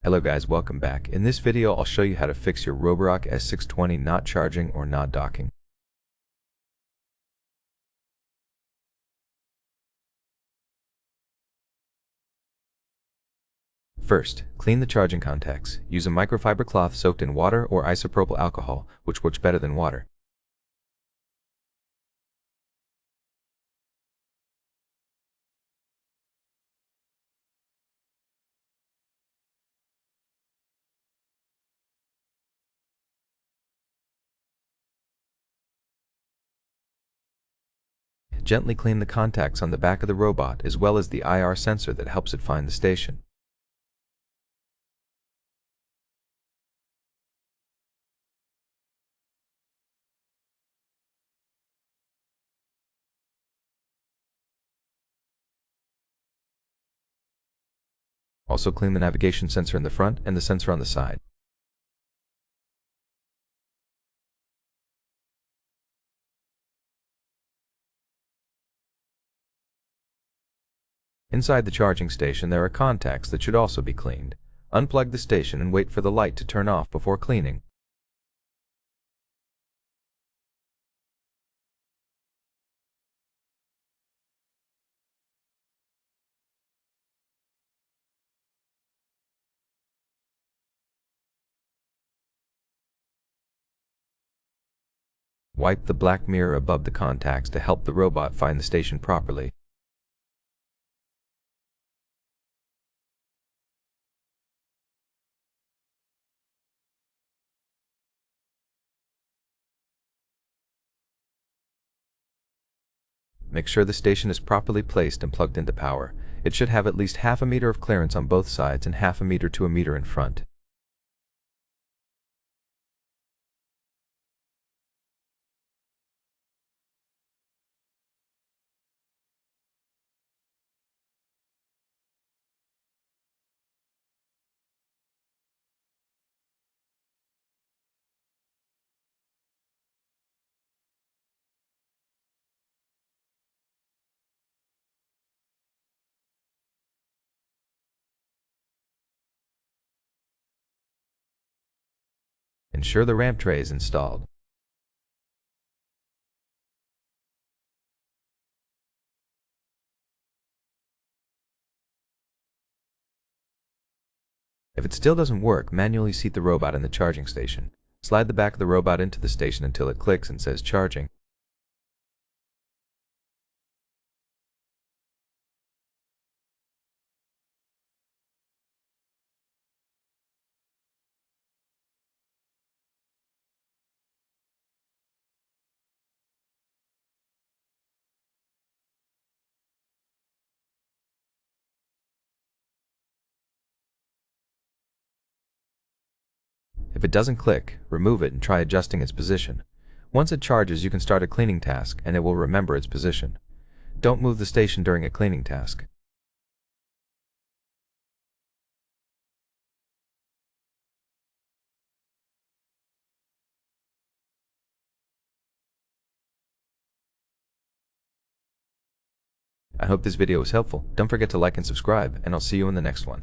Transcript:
Hello guys, welcome back. In this video I'll show you how to fix your ROBOROCK S620 not charging or not docking. First, clean the charging contacts. Use a microfiber cloth soaked in water or isopropyl alcohol, which works better than water. Gently clean the contacts on the back of the robot as well as the IR sensor that helps it find the station. Also clean the navigation sensor in the front and the sensor on the side. Inside the charging station there are contacts that should also be cleaned. Unplug the station and wait for the light to turn off before cleaning. Wipe the black mirror above the contacts to help the robot find the station properly. Make sure the station is properly placed and plugged into power. It should have at least half a meter of clearance on both sides and half a meter to a meter in front. Ensure the ramp tray is installed. If it still doesn't work, manually seat the robot in the charging station. Slide the back of the robot into the station until it clicks and says charging. If it doesn't click, remove it and try adjusting its position. Once it charges, you can start a cleaning task and it will remember its position. Don't move the station during a cleaning task. I hope this video was helpful. Don't forget to like and subscribe, and I'll see you in the next one.